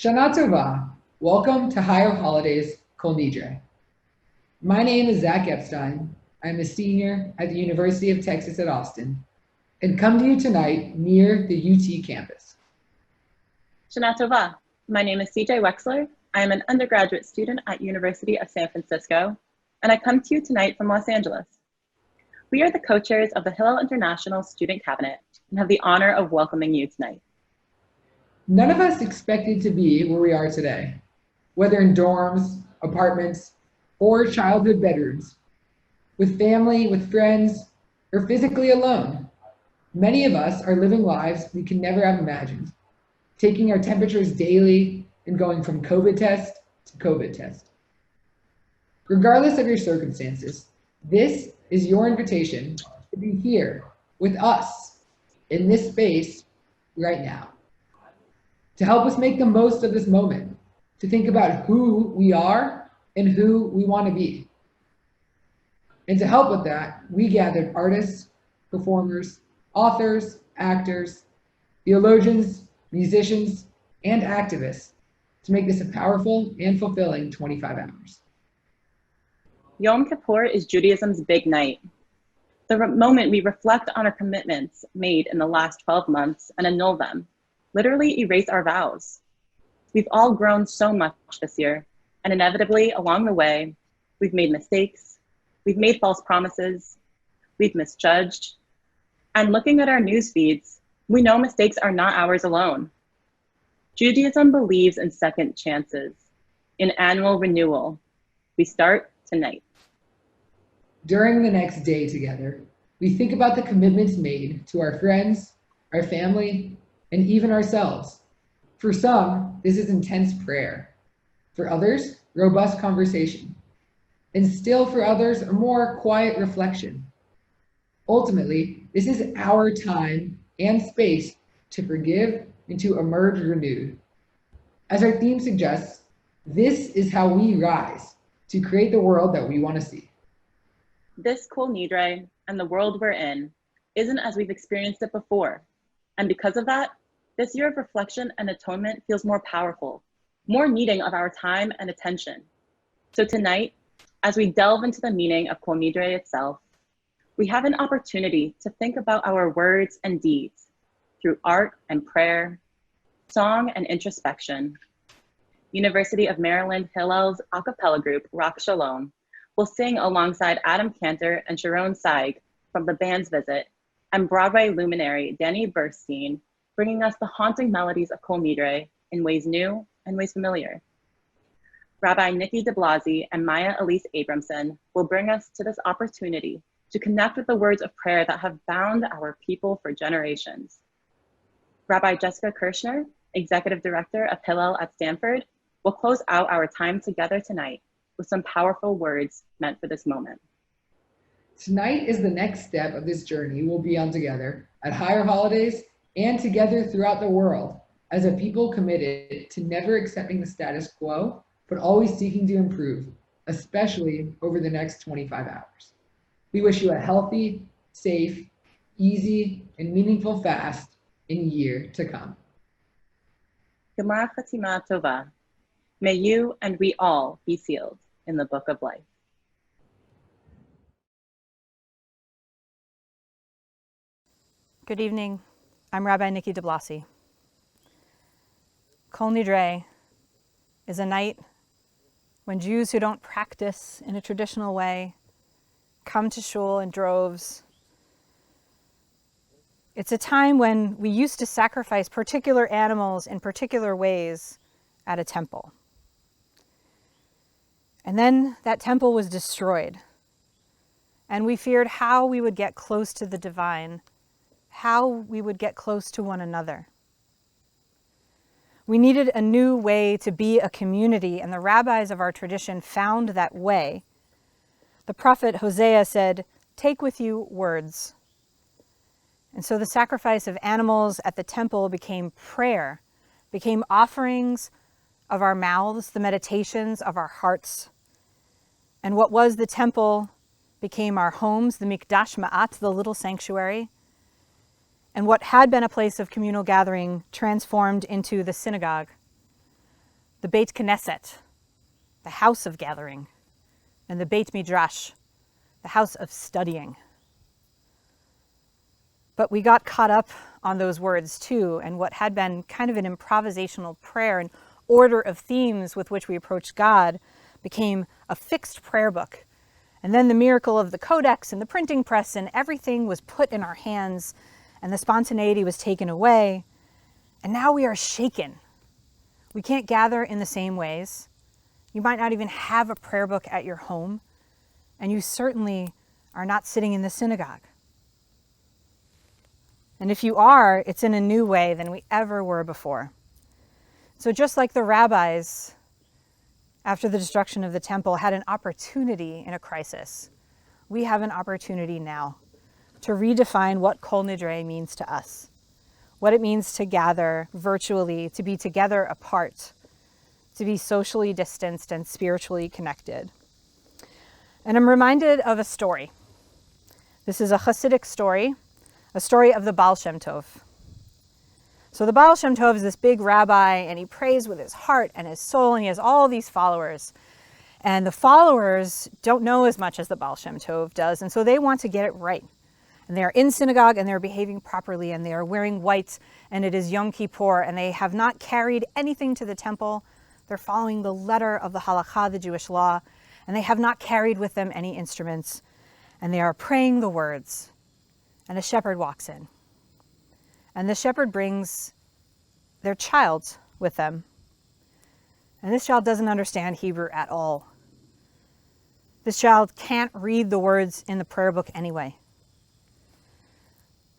Shana Tova. Welcome to Higher Holidays, Kol Nidre. My name is Zach Epstein. I'm a senior at the University of Texas at Austin and come to you tonight near the UT campus. Shana Tova. My name is CJ Wexler. I am an undergraduate student at University of San Francisco, and I come to you tonight from Los Angeles. We are the co-chairs of the Hillel International Student Cabinet and have the honor of welcoming you tonight. None of us expected to be where we are today, whether in dorms, apartments, or childhood bedrooms, with family, with friends, or physically alone. Many of us are living lives we could never have imagined, taking our temperatures daily and going from COVID test to COVID test. Regardless of your circumstances, this is your invitation to be here with us in this space right now. To help us make the most of this moment, to think about who we are and who we want to be. And to help with that, we gathered artists, performers, authors, actors, theologians, musicians, and activists to make this a powerful and fulfilling 25 hours. Yom Kippur is Judaism's big night. The moment we reflect on our commitments made in the last 12 months and annul them, literally erase our vows. We've all grown so much this year, and inevitably along the way, we've made mistakes, we've made false promises, we've misjudged, and looking at our news feeds, we know mistakes are not ours alone. Judaism believes in second chances, in annual renewal. We start tonight. During the next day together, we think about the commitments made to our friends, our family, and even ourselves. For some, this is intense prayer. For others, robust conversation. And still for others, a more quiet reflection. Ultimately, this is our time and space to forgive and to emerge renewed. As our theme suggests, this is how we rise to create the world that we want to see. This Kol Nidre and the world we're in isn't as we've experienced it before. And because of that, this year of reflection and atonement feels more powerful, more needing of our time and attention. So tonight, as we delve into the meaning of Kol Nidre itself, we have an opportunity to think about our words and deeds through art and prayer, song and introspection. University of Maryland Hillel's a cappella group, Rock Shalom, will sing alongside Adam Cantor and Sharon Saig from the band's Visit, and Broadway luminary Danny Burstein, bringing us the haunting melodies of Kol Nidre in ways new and ways familiar. Rabbi Nikki de Blasi and Maya Elise Abramson will bring us to this opportunity to connect with the words of prayer that have bound our people for generations. Rabbi Jessica Kirshner, Executive Director of Hillel at Stanford, will close out our time together tonight with some powerful words meant for this moment. Tonight is the next step of this journey we'll be on together at Higher Holidays and together throughout the world as a people committed to never accepting the status quo, but always seeking to improve, especially over the next 25 hours. We wish you a healthy, safe, easy, and meaningful fast in year to come. Gemar Chatima Tova. May you and we all be sealed in the book of life. Good evening. I'm Rabbi Nikki de Blasi. Kol Nidre is a night when Jews who don't practice in a traditional way come to shul in droves. It's a time when we used to sacrifice particular animals in particular ways at a temple. And then that temple was destroyed. And we feared how we would get close to the divine, how we would get close to one another. We needed a new way to be a community, and the rabbis of our tradition found that way. The prophet Hosea said, "Take with you words." And so the sacrifice of animals at the temple became prayer, became offerings of our mouths, the meditations of our hearts. And what was the temple became our homes, the Mikdash Ma'at, the little sanctuary. And what had been a place of communal gathering transformed into the synagogue, the Beit Knesset, the house of gathering, and the Beit Midrash, the house of studying. But we got caught up on those words too, and what had been kind of an improvisational prayer and order of themes with which we approached God became a fixed prayer book. And then the miracle of the codex and the printing press and everything was put in our hands, and the spontaneity was taken away. And now we are shaken. We can't gather in the same ways. You might not even have a prayer book at your home, and you certainly are not sitting in the synagogue. And if you are, it's in a new way than we ever were before. So just like the rabbis, after the destruction of the temple, had an opportunity in a crisis, we have an opportunity now to redefine what Kol Nidre means to us, what it means to gather virtually, to be together apart, to be socially distanced and spiritually connected. And I'm reminded of a story. This is a Hasidic story, a story of the Baal Shem Tov. So the Baal Shem Tov is this big rabbi, and he prays with his heart and his soul, and he has all these followers. And the followers don't know as much as the Baal Shem Tov does, and so they want to get it right. And they're in synagogue, and they're behaving properly, and they are wearing white, and it is Yom Kippur, and they have not carried anything to the temple. They're following the letter of the halakha, the Jewish law, and they have not carried with them any instruments, and they are praying the words. And a shepherd walks in. And the shepherd brings their child with them. And this child doesn't understand Hebrew at all. This child can't read the words in the prayer book anyway.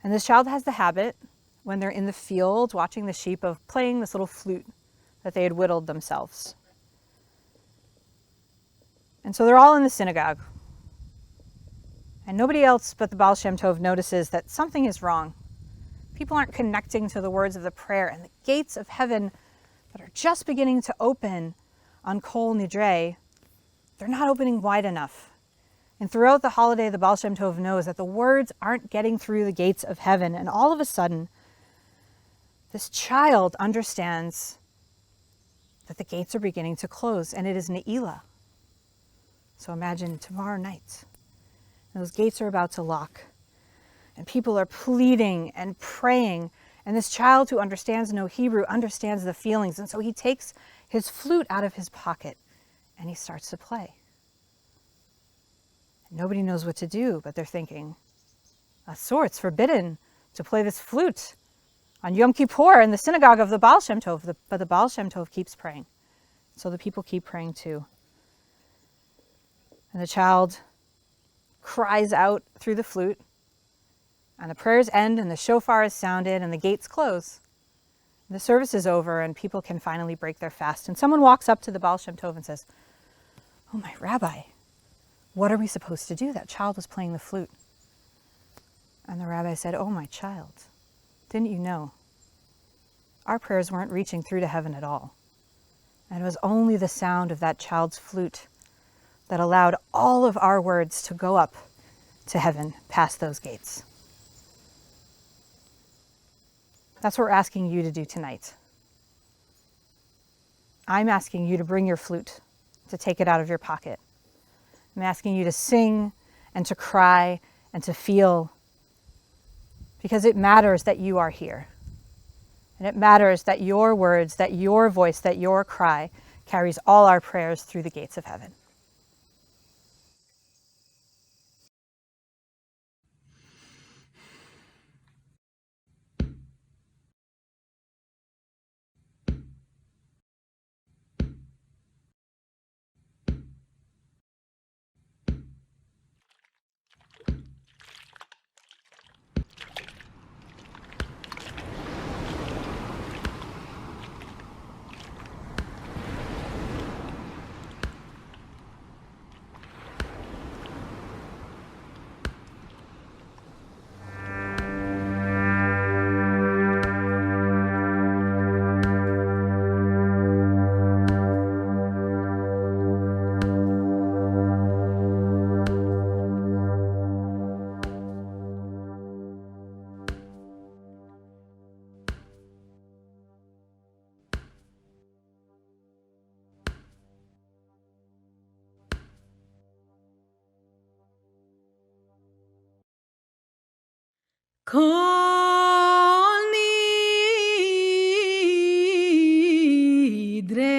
And this child has the habit, when they're in the field watching the sheep, of playing this little flute that they had whittled themselves. And so they're all in the synagogue. And nobody else but the Baal Shem Tov notices that something is wrong. People aren't connecting to the words of the prayer, and the gates of heaven that are just beginning to open on Kol Nidre, they're not opening wide enough. And throughout the holiday, the Baal Shem Tov knows that the words aren't getting through the gates of heaven. And all of a sudden, this child understands that the gates are beginning to close, and it is Ne'ilah. So imagine tomorrow night. Those gates are about to lock, and people are pleading and praying, and this child who understands no Hebrew understands the feelings, and so he takes his flute out of his pocket and he starts to play. And nobody knows what to do, but they're thinking, Asur, it's forbidden to play this flute on Yom Kippur in the synagogue of the Baal Shem Tov, but the Baal Shem Tov keeps praying. So the people keep praying too. And the child cries out through the flute, and the prayers end, and the shofar is sounded, and the gates close. The service is over, and people can finally break their fast. And someone walks up to the Baal Shem Tov and says, "Oh, my rabbi, what are we supposed to do? That child was playing the flute." And the rabbi said, "Oh, my child, didn't you know? Our prayers weren't reaching through to heaven at all. And it was only the sound of that child's flute that allowed all of our words to go up to heaven past those gates." That's what we're asking you to do tonight. I'm asking you to bring your flute, to take it out of your pocket. I'm asking you to sing and to cry and to feel, because it matters that you are here. And it matters that your words, that your voice, that your cry carries all our prayers through the gates of heaven. Kol Nidre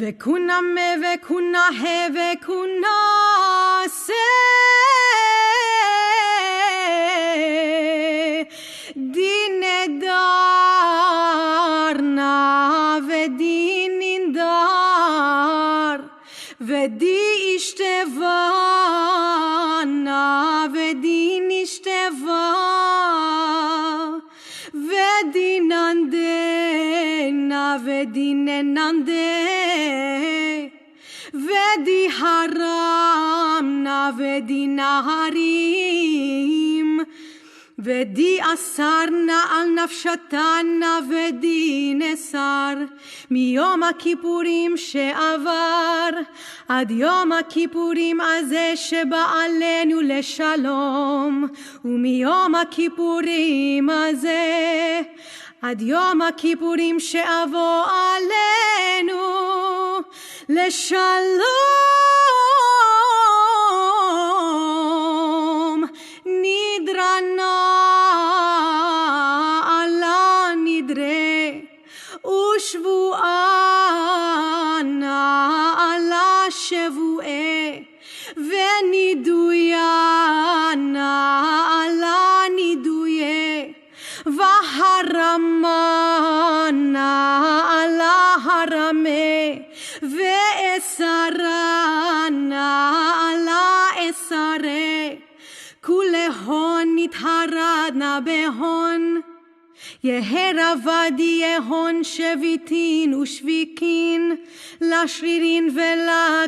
Vekuna me vekuna he vekuna se dinedar na vedinindar vedi ishteva na vedin ishteva vedinande na vedinenande vedi haram na vedinaharim vedi asar na al nafshatan na vedinesar miyom הכיפורים שעבר עד יום הכיפורים הזה שבא עלינו לשלום ומיום הכיפורים הזה עד יום הכיפורים שאבוא עלינו לשלום נדרנה עלה נדרה ושבוענה עלה שבועה ונידוינה עלה נידויה והרמנה עלה הרמה ואסרנה עלה אסרה כולהון נתהרדנה בהון יהא רבד יהון שביטין ושביקין לשרירין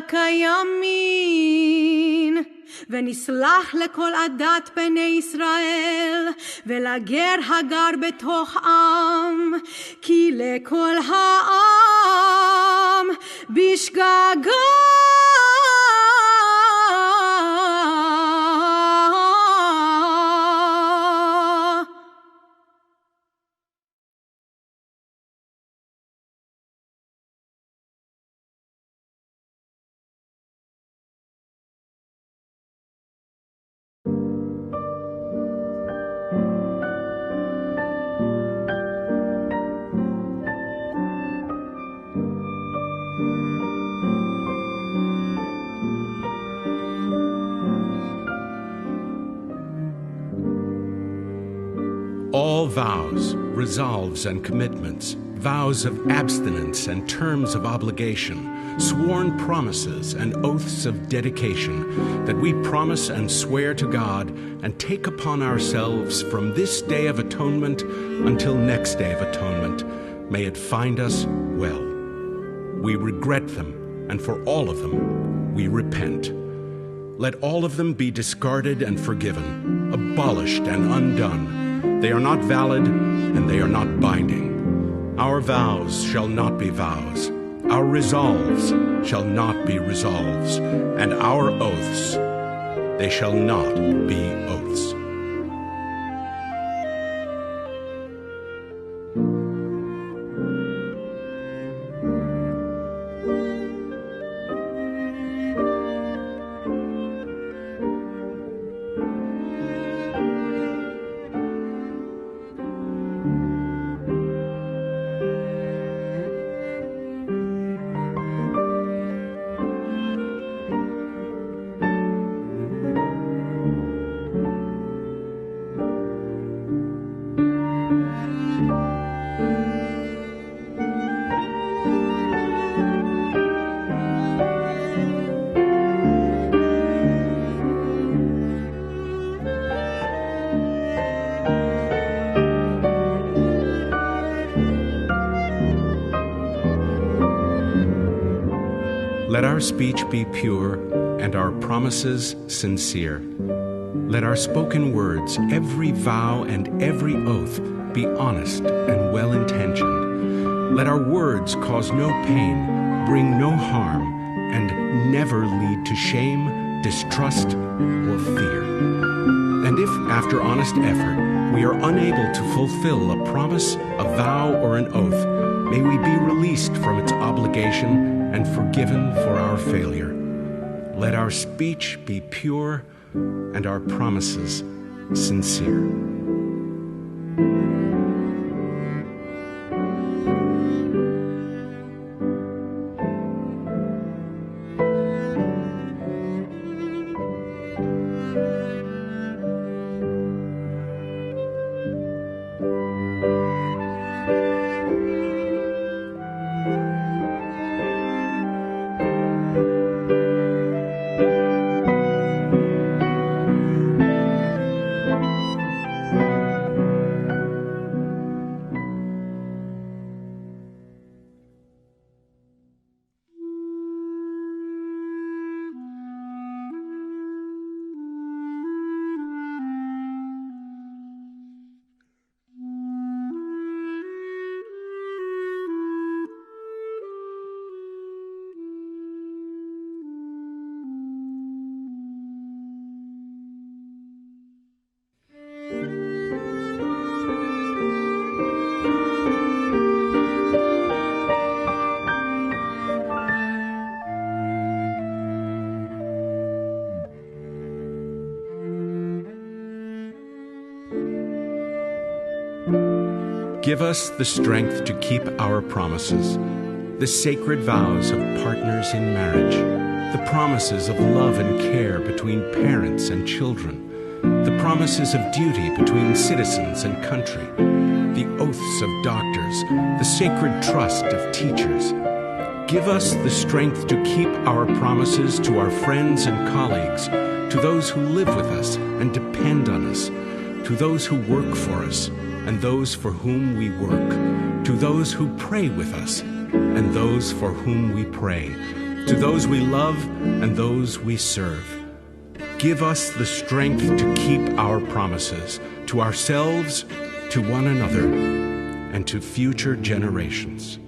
ולקיימין ונסלח לכל עדת בני ישראל ולגר הגר בתוך עם כי לכל העם בשגגה All vows, resolves, and commitments, vows of abstinence and terms of obligation, sworn promises and oaths of dedication that we promise and swear to God and take upon ourselves from this Day of Atonement until next Day of Atonement, may it find us well. We regret them, and for all of them, we repent. Let all of them be discarded and forgiven, abolished and undone. They are not valid, and they are not binding. Our vows shall not be vows. Our resolves shall not be resolves. And our oaths, they shall not be oaths. Let our speech be pure and our promises sincere. Let our spoken words, every vow and every oath, be honest and well-intentioned. Let our words cause no pain, bring no harm, and never lead to shame, distrust, or fear. And if, after honest effort, we are unable to fulfill a promise, a vow, or an oath, may we be released from its obligation and forgiven for our failure. Let our speech be pure and our promises sincere. Give us the strength to keep our promises, the sacred vows of partners in marriage, the promises of love and care between parents and children, the promises of duty between citizens and country, the oaths of doctors, the sacred trust of teachers. Give us the strength to keep our promises to our friends and colleagues, to those who live with us and depend on us, to those who work for us and those for whom we work, to those who pray with us and those for whom we pray, to those we love and those we serve. Give us the strength to keep our promises to ourselves, to one another, and to future generations.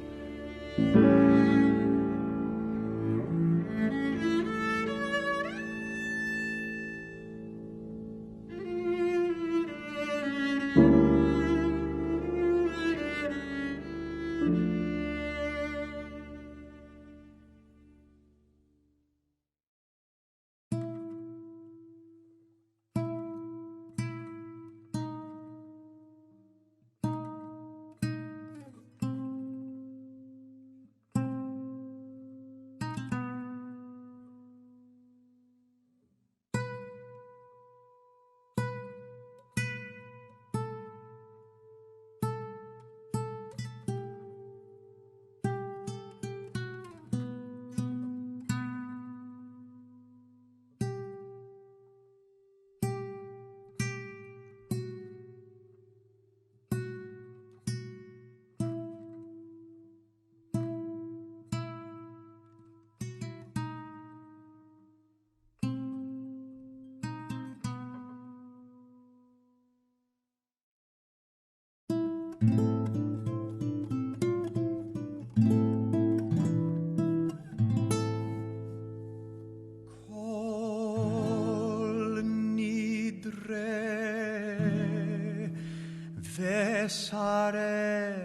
Kol Nidre Vesare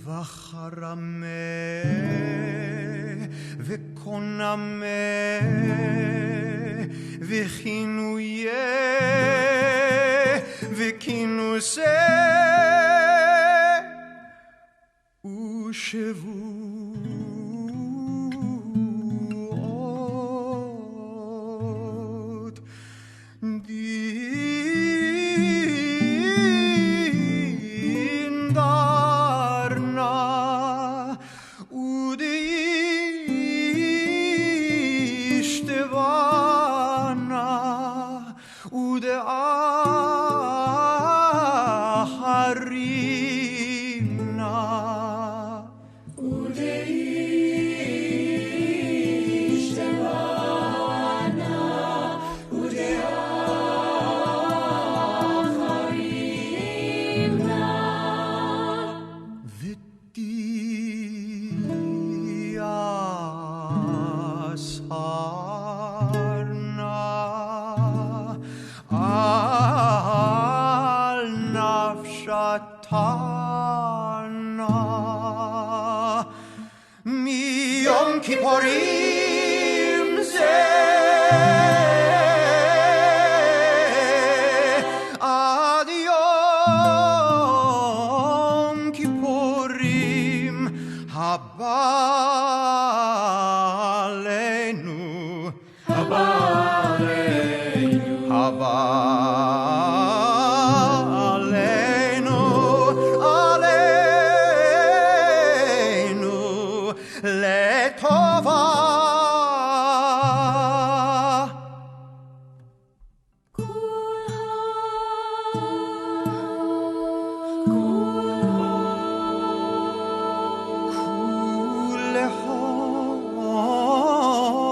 Vacharame Vekoname Vechinuye Vekinuse Ushevuot Dindarna Udeishtevana Udeaharina Udei תבשרנה על נפשתנה מיום כיפורים זה עד יום כיפורים הבא עלינו הבא עלינו לטובה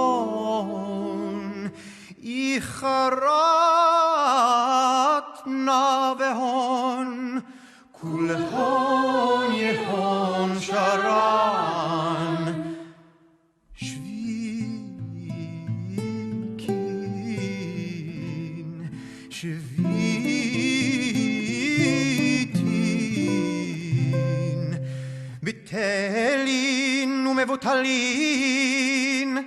כולהון איחרת נא והון כולהון יהון שרן שוויקין שוויתין בטלין ומבוטלין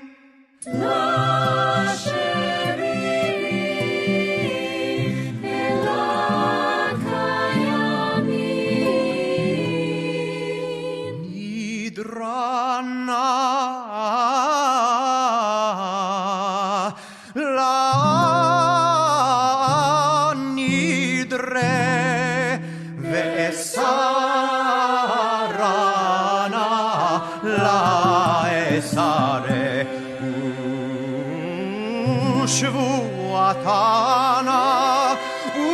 שבועתנה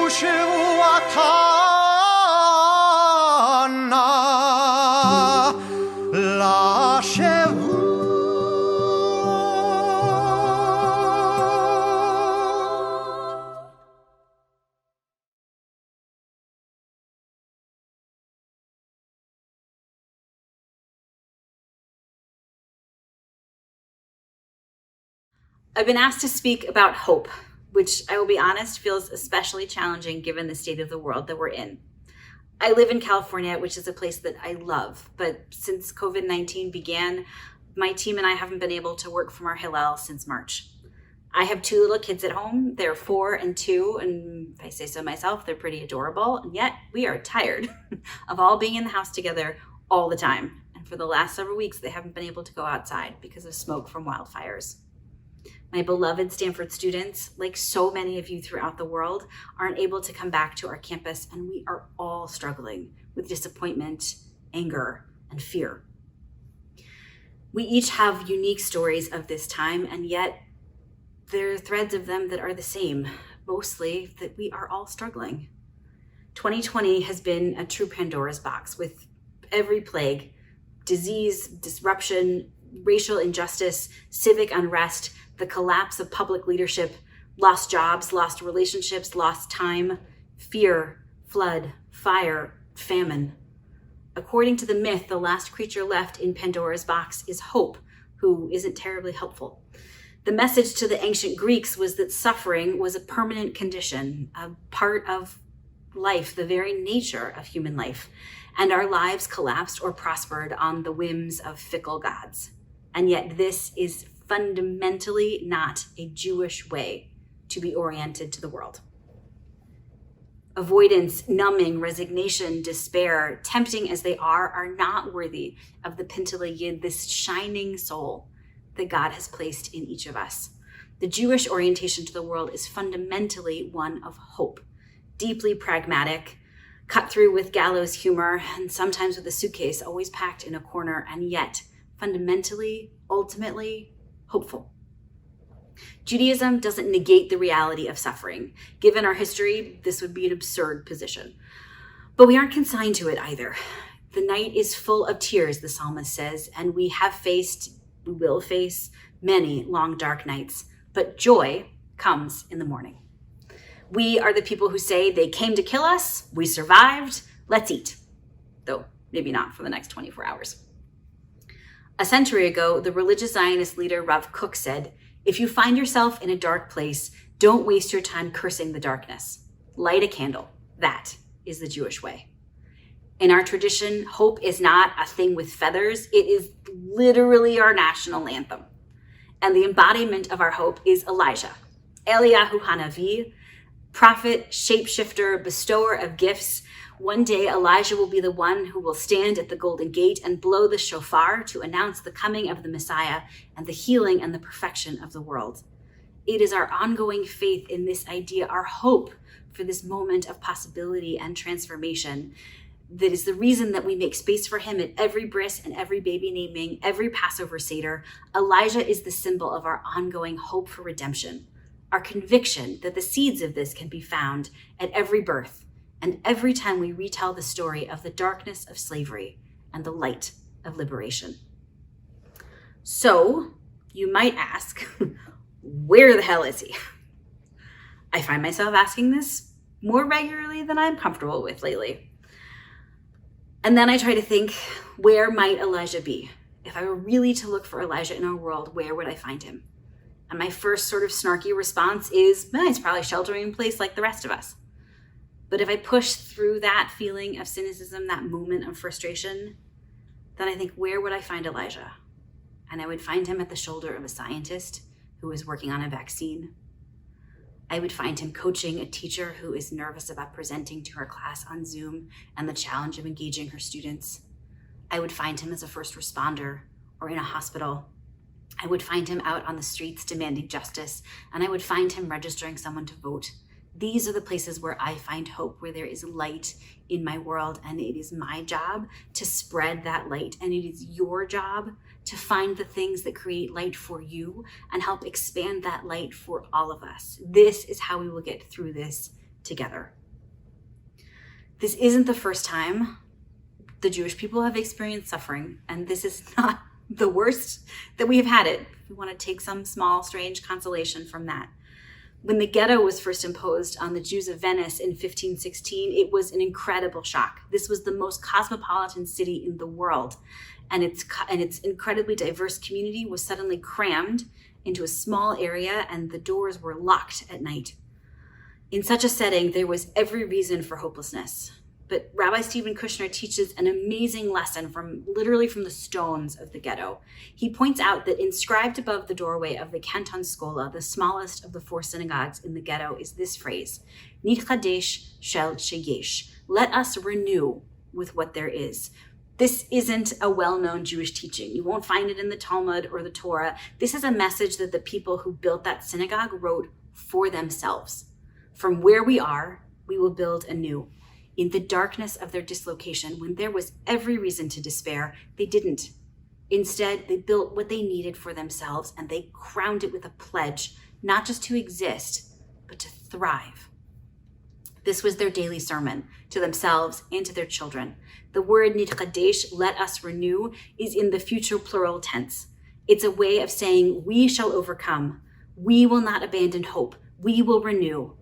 ושבועתנה לשבוע I've been asked to speak about hope, which I will be honest feels especially challenging given the state of the world that we're in. I live in California, which is a place that I love, but since COVID-19 began, my team and I haven't been able to work from our Hillel since March. I have two little kids at home. They're 4 and 2, and if I say so myself, they're pretty adorable, and yet we are tired of all being in the house together all the time. And for the last several weeks, they haven't been able to go outside because of smoke from wildfires. My beloved Stanford students, like so many of you throughout the world, aren't able to come back to our campus, and we are all struggling with disappointment, anger, and fear. We each have unique stories of this time, and yet there are threads of them that are the same, mostly that we are all struggling. 2020 has been a true Pandora's box with every plague, disease, disruption, racial injustice, civic unrest, the collapse of public leadership, lost jobs, lost relationships, lost time, fear, flood, fire, famine. According to the myth, the last creature left in Pandora's box is hope, who isn't terribly helpful. The message to the ancient Greeks was that suffering was a permanent condition, a part of life, the very nature of human life, and our lives collapsed or prospered on the whims of fickle gods. And yet this is fundamentally not a Jewish way to be oriented to the world. Avoidance, numbing, resignation, despair, tempting as they are not worthy of the Pintele Yid, this shining soul that God has placed in each of us. The Jewish orientation to the world is fundamentally one of hope, deeply pragmatic, cut through with gallows humor, and sometimes with a suitcase always packed in a corner, and yet fundamentally, ultimately, hopeful. Judaism doesn't negate the reality of suffering. Given our history, this would be an absurd position. But we aren't consigned to it either. The night is full of tears, the psalmist says, and we will face many long, dark nights. But joy comes in the morning. We are the people who say they came to kill us, we survived, let's eat. Though maybe not for the next 24 hours. A century ago, the religious Zionist leader Rav Kook said, "If you find yourself in a dark place, don't waste your time cursing the darkness. Light a candle. That is the Jewish way." In our tradition, hope is not a thing with feathers. It is literally our national anthem. And the embodiment of our hope is Elijah, Eliyahu Hanavi, prophet, shapeshifter, bestower of gifts. One day, Elijah will be the one who will stand at the Golden Gate and blow the shofar to announce the coming of the Messiah and the healing and the perfection of the world. It is our ongoing faith in this idea, our hope for this moment of possibility and transformation, that is the reason that we make space for him at every bris and every baby naming, every Passover Seder. Elijah is the symbol of our ongoing hope for redemption, our conviction that the seeds of this can be found at every birth and every time we retell the story of the darkness of slavery and the light of liberation. So you might ask, where the hell is he? I find myself asking this more regularly than I'm comfortable with lately. And then I try to think, where might Elijah be? If I were really to look for Elijah in our world, where would I find him? And my first sort of snarky response is, he's probably sheltering in place like the rest of us. But if I push through that feeling of cynicism, that moment of frustration, then I think, where would I find Elijah? And I would find him at the shoulder of a scientist who is working on a vaccine. I would find him coaching a teacher who is nervous about presenting to her class on Zoom and the challenge of engaging her students. I would find him as a first responder or in a hospital. I would find him out on the streets demanding justice, and I would find him registering someone to vote. These are the places where I find hope, where there is light in my world, and it is my job to spread that light, and it is your job to find the things that create light for you and help expand that light for all of us. This is how we will get through this together. This isn't the first time the Jewish people have experienced suffering, and this is not the worst that we have had it. We want to take some small, strange consolation from that. When the ghetto was first imposed on the Jews of Venice in 1516, it was an incredible shock. This was the most cosmopolitan city in the world, and its incredibly diverse community was suddenly crammed into a small area, and the doors were locked at night. In such a setting, there was every reason for hopelessness. But Rabbi Stephen Kushner teaches an amazing lesson literally from the stones of the ghetto. He points out that inscribed above the doorway of the Canton Schola, the smallest of the 4 synagogues in the ghetto, is this phrase, Nitchadesh shel sheyesh. Let us renew with what there is. This isn't a well-known Jewish teaching. You won't find it in the Talmud or the Torah. This is a message that the people who built that synagogue wrote for themselves. From where we are, we will build anew. In the darkness of their dislocation, when there was every reason to despair, they didn't. Instead, they built what they needed for themselves, and they crowned it with a pledge, not just to exist, but to thrive. This was their daily sermon to themselves and to their children. The word nitchadesh, let us renew, is in the future plural tense. It's a way of saying, we shall overcome. We will not abandon hope. We will renew.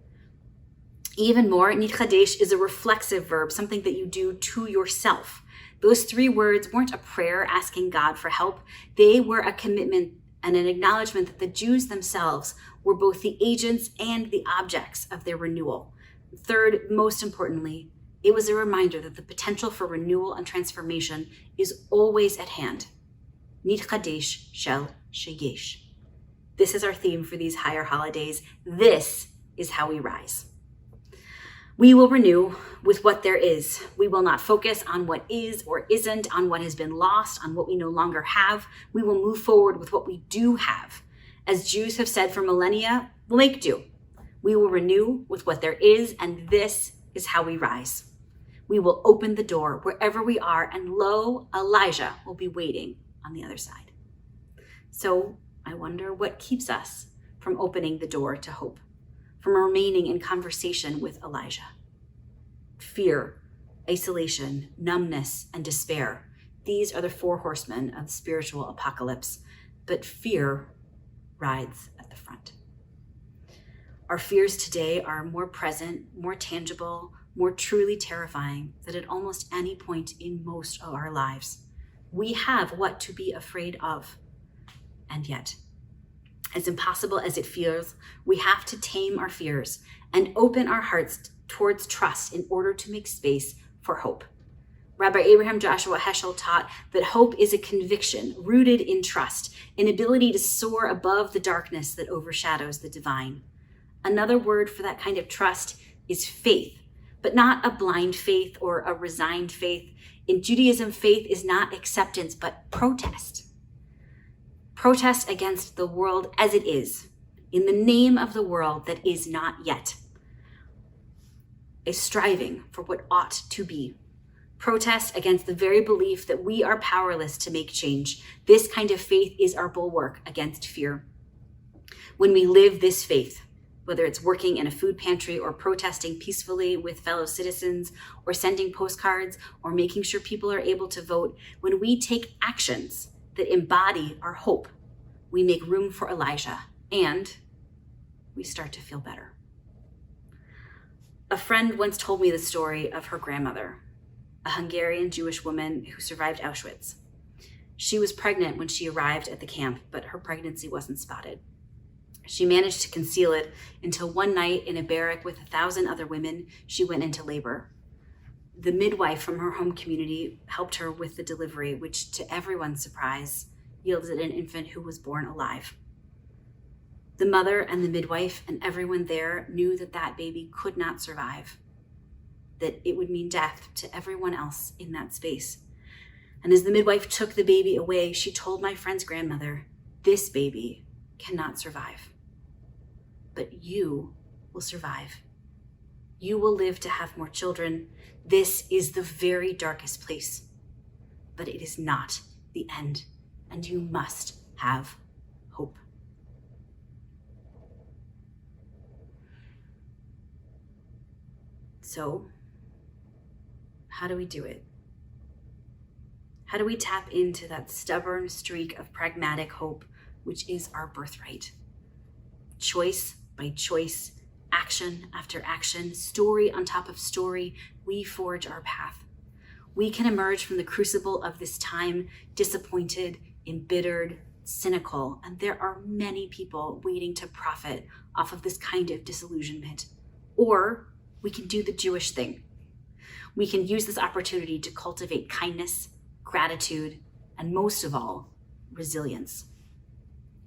Even more, nitchadesh is a reflexive verb, something that you do to yourself. Those 3 words weren't a prayer asking God for help. They were a commitment and an acknowledgement that the Jews themselves were both the agents and the objects of their renewal. Third, most importantly, it was a reminder that the potential for renewal and transformation is always at hand. Nitchadesh shel sheyesh. This is our theme for these higher holidays. This is how we rise. We will renew with what there is. We will not focus on what is or isn't, on what has been lost, on what we no longer have. We will move forward with what we do have. As Jews have said for millennia, we'll make do. We will renew with what there is, and this is how we rise. We will open the door wherever we are, and lo, Elijah will be waiting on the other side. So I wonder what keeps us from opening the door to hope, from remaining in conversation with Elijah. Fear, isolation, numbness, and despair. These are the 4 horsemen of the spiritual apocalypse, but fear rides at the front. Our fears today are more present, more tangible, more truly terrifying than at almost any point in most of our lives. We have what to be afraid of. And yet, as impossible as it feels, we have to tame our fears and open our hearts towards trust in order to make space for hope. Rabbi Abraham Joshua Heschel taught that hope is a conviction rooted in trust, an ability to soar above the darkness that overshadows the divine. Another word for that kind of trust is faith, but not a blind faith or a resigned faith. In Judaism, faith is not acceptance, but protest. Protest against the world as it is, in the name of the world that is not yet. A striving for what ought to be. Protest against the very belief that we are powerless to make change. This kind of faith is our bulwark against fear. When we live this faith, whether it's working in a food pantry or protesting peacefully with fellow citizens or sending postcards or making sure people are able to vote, when we take actions that embody our hope, we make room for Elijah and we start to feel better. A friend once told me the story of her grandmother, a Hungarian Jewish woman who survived Auschwitz. She was pregnant when she arrived at the camp, but her pregnancy wasn't spotted. She managed to conceal it until one night in a barrack with 1,000 other women, she went into labor. The midwife from her home community helped her with the delivery, which to everyone's surprise, yielded an infant who was born alive. The mother and the midwife and everyone there knew that that baby could not survive, that it would mean death to everyone else in that space. And as the midwife took the baby away, she told my friend's grandmother, "This baby cannot survive, but you will survive. You will live to have more children. This is the very darkest place, but it is not the end, and you must have hope." So, how do we do it? How do we tap into that stubborn streak of pragmatic hope, which is our birthright? Choice by choice, action after action, story on top of story, we forge our path. We can emerge from the crucible of this time disappointed, embittered, cynical, and there are many people waiting to profit off of this kind of disillusionment. Or we can do the Jewish thing. We can use this opportunity to cultivate kindness, gratitude, and most of all, resilience.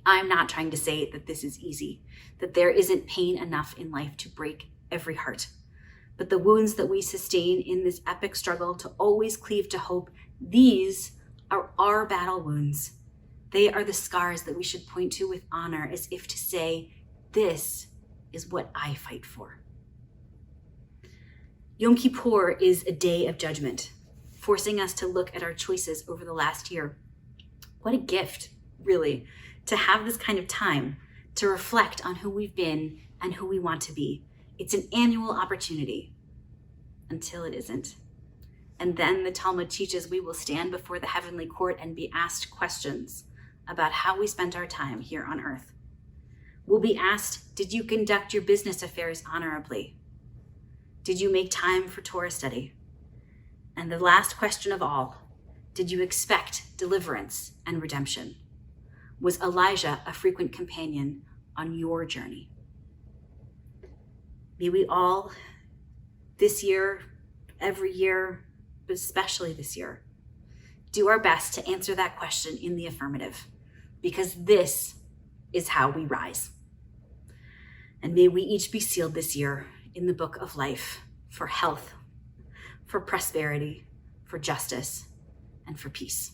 I'm not trying to say that this is easy, that there isn't pain enough in life to break every heart. But the wounds that we sustain in this epic struggle to always cleave to hope, these are our battle wounds. They are the scars that we should point to with honor, as if to say, this is what I fight for. Yom Kippur is a day of judgment, forcing us to look at our choices over the last year. What a gift, really, to have this kind of time to reflect on who we've been and who we want to be. It's an annual opportunity until it isn't. And then the Talmud teaches we will stand before the heavenly court and be asked questions about how we spent our time here on earth. We'll be asked, did you conduct your business affairs honorably? Did you make time for Torah study? And the last question of all, did you expect deliverance and redemption? Was Elijah a frequent companion on your journey? May we all, this year, every year, but especially this year, do our best to answer that question in the affirmative, because this is how we rise. And may we each be sealed this year in the book of life for health, for prosperity, for justice, and for peace.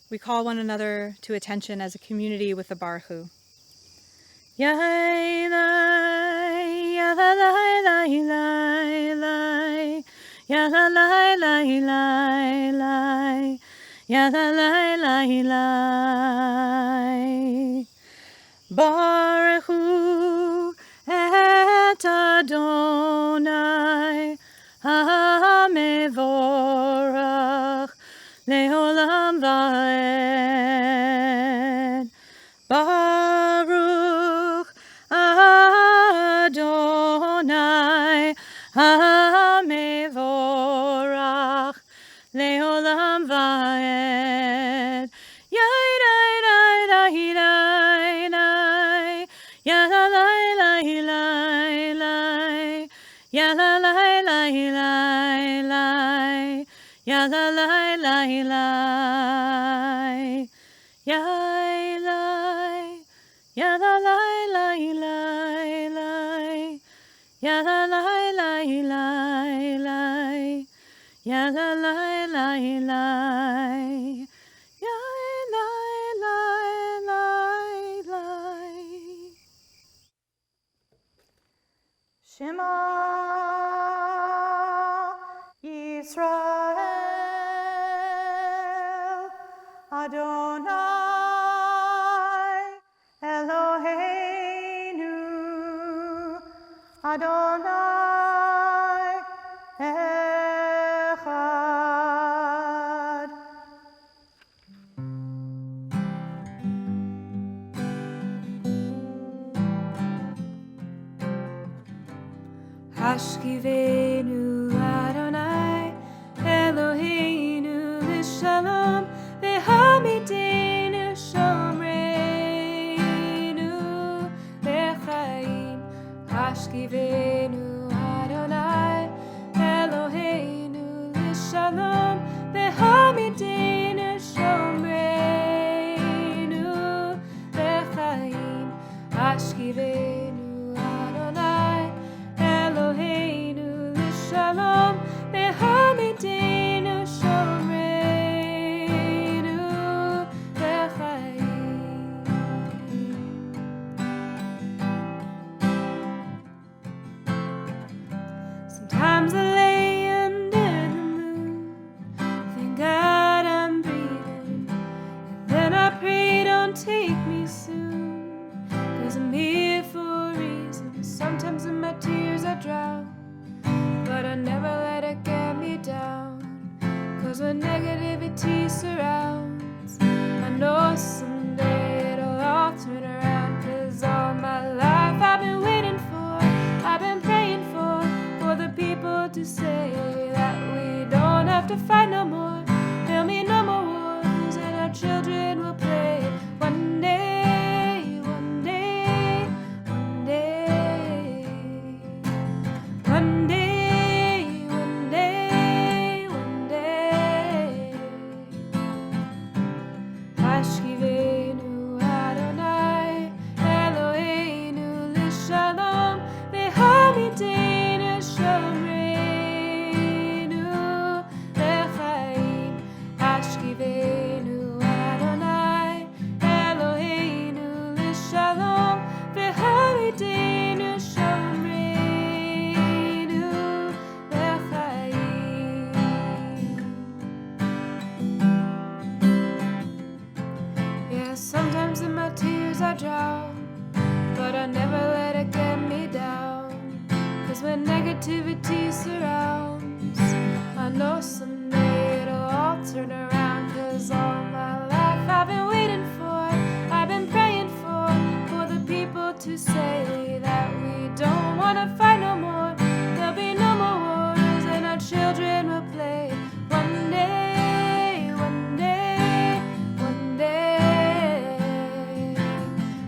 We call one another to attention as a community with the Baruch. Yai lai, ya la lai lai lai lai, ya la lai lai lai lai, ya la lai lai lai. Baruch hu et Adonai hamevorach leolam vaed. Baruch Adonai ya la la la la, ya la, ya la la la la, ya la la la la, ya la la la la, ya la. Shema Yisrael Adonai Eloheinu Adonai Echad. Hashkivenu Adonai Eloheinu Lishalom Vehamidenu Shomreinu Lechaim. Hashkivenu Adonai Eloheinu Lishalom Vehamidenu Shomreinu Lechaim. Hashkivenu Adonai Eloheinu Lishalom Vehamidenu Shomreinu Lechaim. Sometimes I lay under the moon, thank God I'm breathing, and then I pray, don't take me soon, 'cause I'm here for a reason. Sometimes in my tears I drown, but I never let it get me down, 'cause when negativity surrounds, I know someday it'll all turn around. 'Cause all my life I've been waiting for, I've been praying for the people to say that we don't have to fight no more. There'll be no more wars, and our children will play. One day, one day, one day, one day, one day, one day. Hashkivenu Adonai Eloheinu Lishalom Vehamidenu Shomreinu Lechaim. Hashkivenu Adonai Eloheinu Lishalom Vehamidenu Shomreinu Lechaim. Yeah, sometimes in my tears I drown, but I never let it get me down. 'Cause when negativity surrounds, I know someday it'll all turn around. 'Cause all my life I've been waiting for, I've been praying for the people to say that we don't want to fight no more. There'll be no more wars, and our children will play. One day, one day, one day,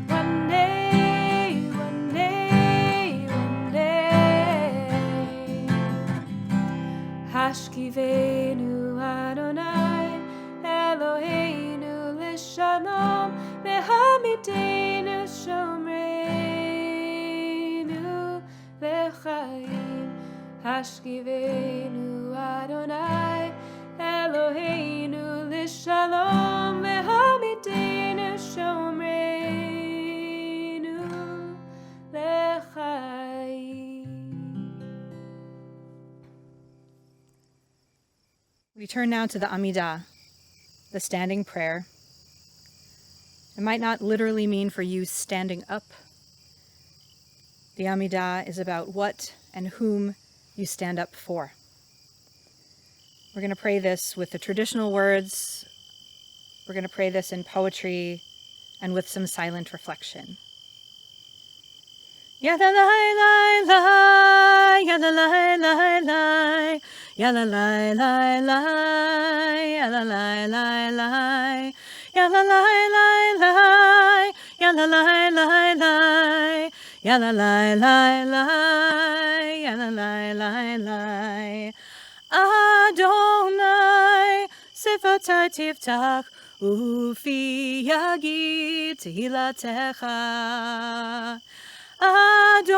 one day, one day, one day. Hashkivenu Adonai Eloheinu Lishalom Vehamidenu Shomreinu Lechaim. Hashkivenu Adonai Eloheinu Lishalom Vehamidenu Shomreinu Lechaim. We turn now to the Amidah, the standing prayer. It might not literally mean for you standing up. The Amidah is about what and whom you stand up for. We're going to pray this with the traditional words. We're going to pray this in poetry and with some silent reflection. Ya la la la la, ya la la la la, ya la la la la, ya la la la la, ya la la la la, ya la la la la, ya la la la la, Adonai, Adonai, Sifatai tiftach, Ufi yagid tehilatecha. Adonai,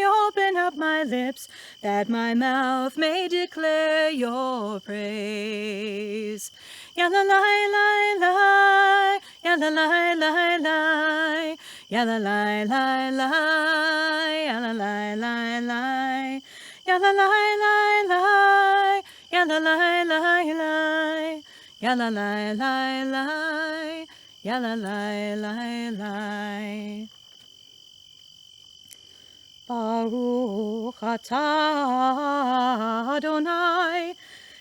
open up my lips, that my mouth may declare your praise. Yalalai, lai, lai, yalalai, lai, lai, yalalai, lai, lai, yalalai, lai, lai, yalalai, lai, lai, yalalai, lai, lai, yalalai, lai, lai, yalalai, lai, lai. Baruch atah Adonai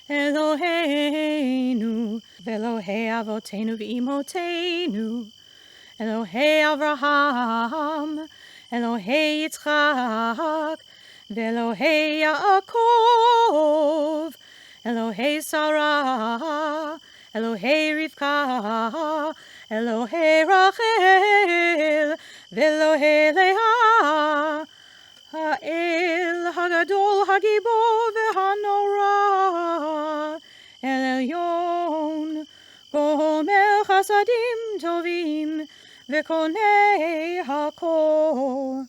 Eloheinu v'Elohei Avotenu v'Imotenu Elohei Avraham Elohei Yitzchak v'Elohei Yaakov Elohei Sarah Elohei Rivka Elohei Rachel v'Elohei Leah Ha'el Hagadol Hagibor v'Hanora El Elyon Gomer Chasadim Tovim V'Konei Hakol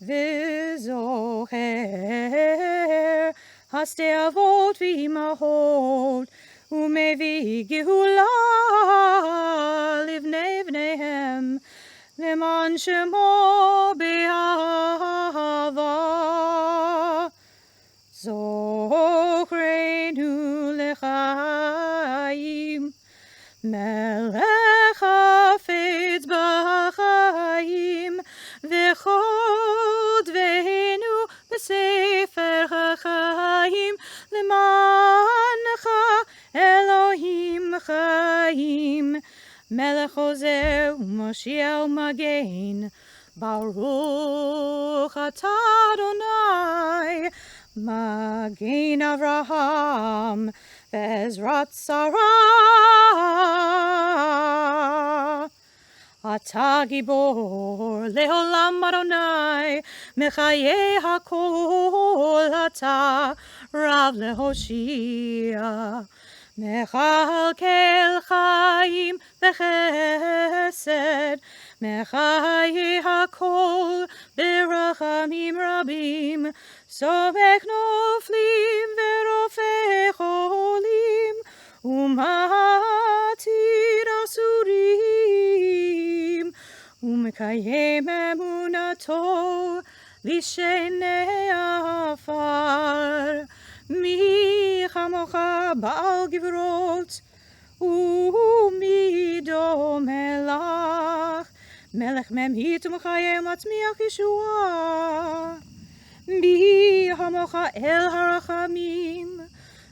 V'Zocher Hasdei Avot V'Imahot U'Mevi Gehula Livnei V'neihem Leman Shemo Be'ahava Zochreinu Lechaim Melech Hafetz B'Chaim V'chod Ve'enu B'Sefer HaChaim Lemancha Elohim Chaim Melech Ozer U'Moshiach U'Magen Baruch atah Adonai Magen Avraham Ve'ezrat Sarah Atah Gibor Le'olam Adonai Mechayeh HaKol Atah Rav Lehoshia Mechalkel Chaim Bechesed Mechayeh HaKol Berachamim Rabim Somech Noflim Verofeh Cholim Umatir Asurim Umekayem Emunato Lishenei Afar Mi chamocha ba'al givrot Umi domelach Melech memhit umchayem atzmiach Yeshua Mi chamocha el harachamim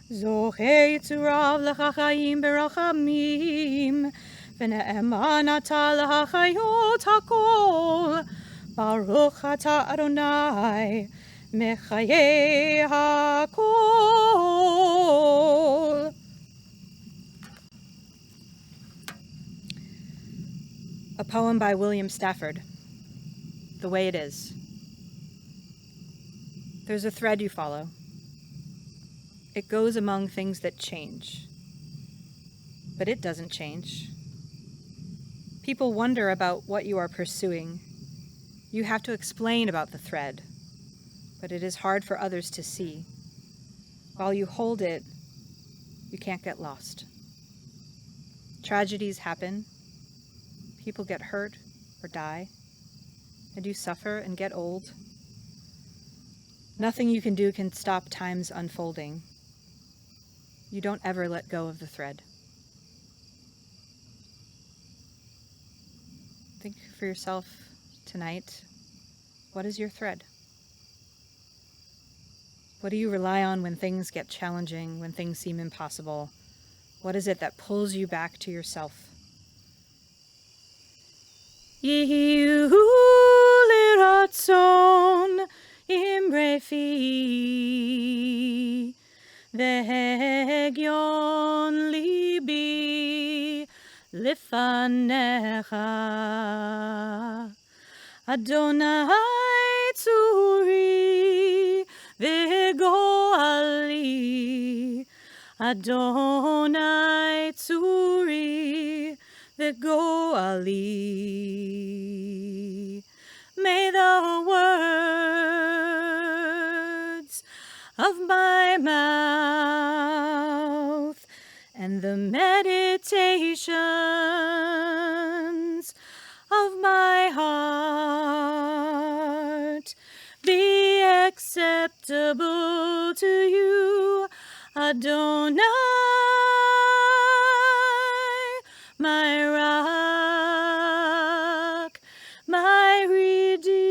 Zochei tzurav lechachayim berachamim V'ne'eman atah lehachayot hakol Baruch atah Adonai Mechayeh HaKol. A poem by William Stafford, The Way It Is. There's a thread you follow. It goes among things that change. But it doesn't change. People wonder about what you are pursuing. You have to explain about the thread. But it is hard for others to see. While you hold it, you can't get lost. Tragedies happen. People get hurt or die. And you suffer and get old. Nothing you can do can stop time's unfolding. You don't ever let go of the thread. Think for yourself tonight, what is your thread? What do you rely on when things get challenging, when things seem impossible? What is it that pulls you back to yourself? Yehu liratzon imrefi vehegyon libi lifanecha Adonai צורי וגואלי, Adonai Tzuri v'goali. May the words of my mouth and the meditations of my heart be acceptable to you, Adonai, my rock, my redeemer.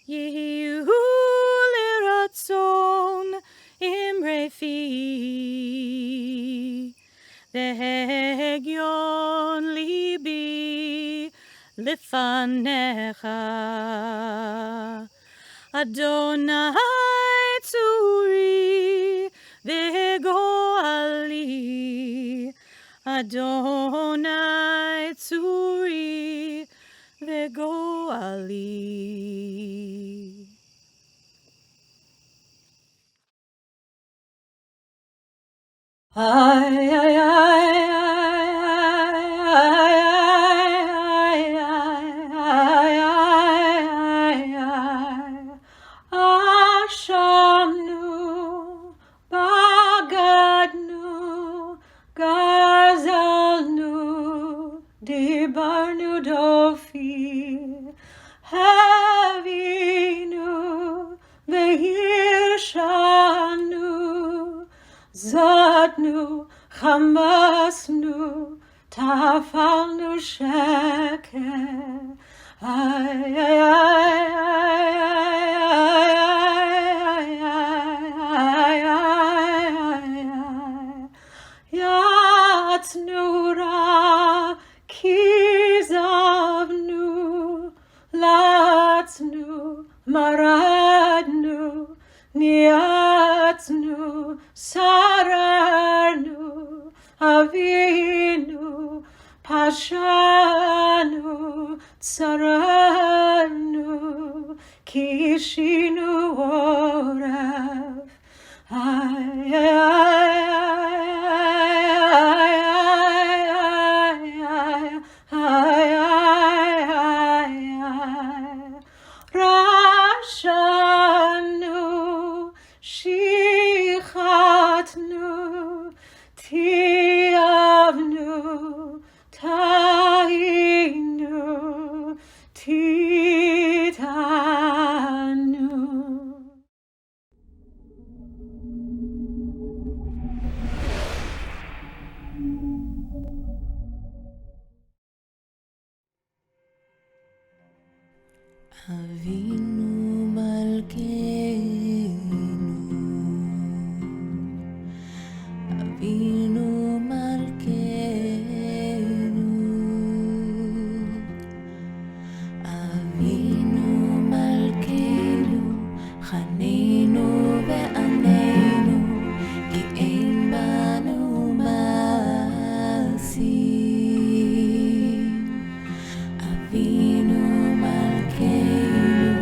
Yehu liratzon imrefi, vehegyon libi lifanecha. Adonai Tzuri v'goali, Adonai Tzuri v'goali. Ay, ay, ay, Ashamnu, Bagadnu, Gazalnu, Dibarnu Dofi, Havinu, Vehirshanu, Zadnu, Hamasnu, Tafalnu Sheker. Ay, ay, ay, ay, Yatsnu Kizavnu, Latsnu, Maradnu, Niatsnu, Sararnu, Avinu, Pashanu, Tsaranu, Kishinu Orav. Ay, ay, Rashanu, Shichatnu, Tiavnu, Tahinu, Titanu. Avinu Malkeinu, Avinu Malkeinu, Avinu Malkeinu, Chanenu ve'aneinu, ki ein banu ma'asim. Avinu Malkeinu,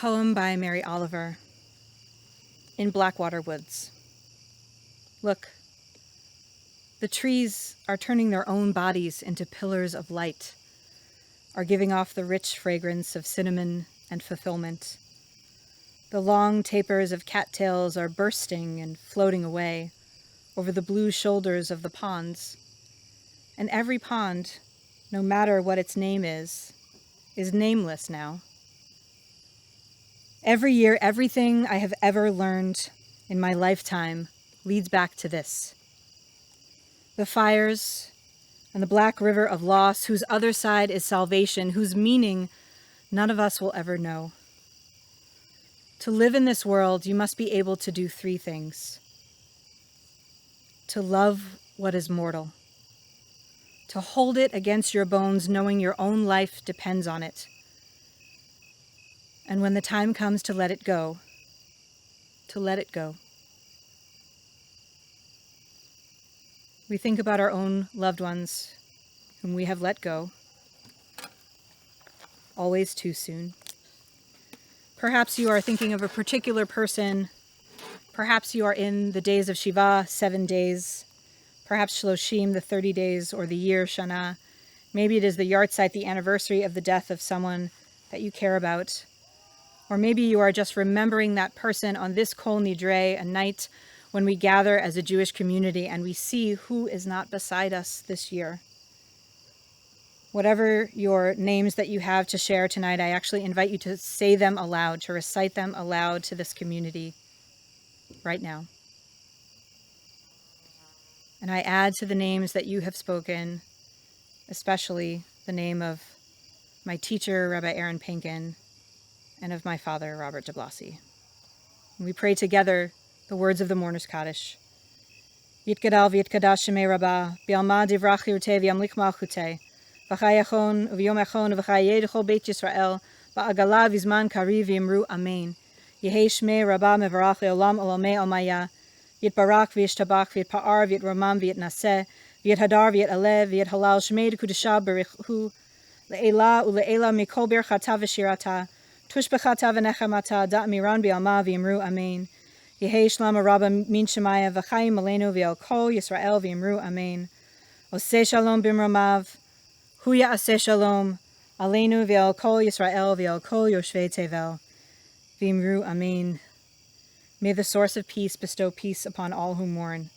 poem by Mary Oliver, In Blackwater Woods. Look, the trees are turning their own bodies into pillars of light, are giving off the rich fragrance of cinnamon and fulfillment. The long tapers of cattails are bursting and floating away over the blue shoulders of the ponds. And every pond, no matter what its name is nameless now. Every year, everything I have ever learned in my lifetime leads back to this. The fires and the black river of loss, whose other side is salvation, whose meaning none of us will ever know. To live in this world, you must be able to do three things. To love what is mortal. To hold it against your bones, knowing your own life depends on it. And when the time comes to let it go, to let it go. We think about our own loved ones whom we have let go, always too soon. Perhaps you are thinking of a particular person. Perhaps you are in the days of Shiva, 7 days. Perhaps Shloshim, the 30 days, or the year Shana. Maybe it is the yahrzeit, the anniversary of the death of someone that you care about. Or maybe you are just remembering that person on this Kol Nidre, a night when we gather as a Jewish community and we see who is not beside us this year. Whatever your names that you have to share tonight, I actually invite you to say them aloud, to recite them aloud to this community right now. And I add to the names that you have spoken, especially the name of my teacher, Rabbi Aaron Pinkin, and of my father, Robert de Blasi. And we pray together the words of the Mourner's Kaddish. Yitgadal v'yitkadash shemei Rabbah, b'alma divrach yirteh v'yamlich malchuteh, v'chayachon u'v'yom echon v'chayeh d'chol beit Yisrael, ba'agala v'zman kariv v'yimru amen. Yehei shmei Rabbah mevarach le'olam olamei almaya, Yitbarak v'yishtabach v'yitpa'ar v'yitromam v'yitnaseh, v'yithadar v'yitalev v'yithalal shmei d'kudashah b'richu, le'ela u'le'ela mikol birchata v'shirata, tushbechata v'nechamata da'miran b'alma v'yimru amen. Yehei shlama rabba min shemaya v'chayim aleinu v'yal kol Yisrael v'yimru amen. Oseh shalom b'mromav, hu ya'aseh shalom, aleinu v'yal kol Yisrael v'yal kol yoshvei tevel, v'yimru amen. May the source of peace bestow peace upon all who mourn,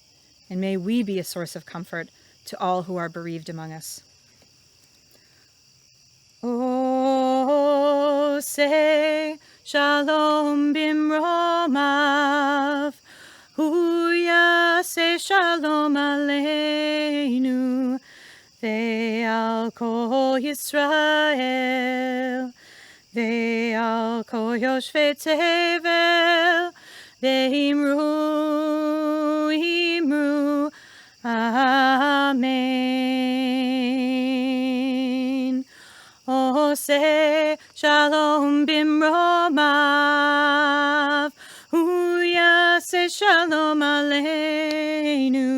and may we be a source of comfort to all who are bereaved among us. Oh, say shalom bimromav, huya say shalom aleinu, ve'al kol Yisrael, ve'al kol yoshvei tevel, ve'imru, imru, amen. Oseh shalom bimromav, uyaseh shalom aleinu,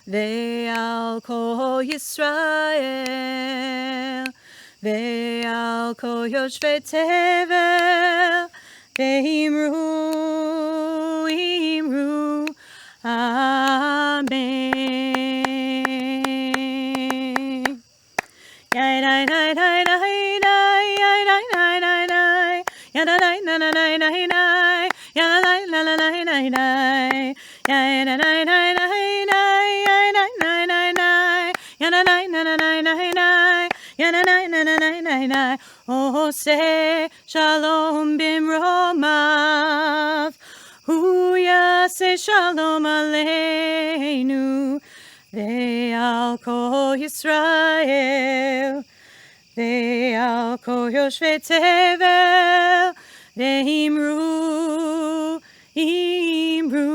ve'al kol Yisrael, ve'al kol yoshvei tevel, ve'imru, imru, amen. Yai dai dai dai dai dai yai dai dai dai dai ya dai dai na na dai dai dai ya dai la la dai dai dai yai dai dai dai dai dai yai dai dai dai dai ya dai dai na na dai dai dai ya dai dai na na dai dai dai. Oh, say shalom bimromav, uyaseh shalom aleinu, ve'al kol Yisrael, ve'al kol yoshvei tevel, ve'imru, imru,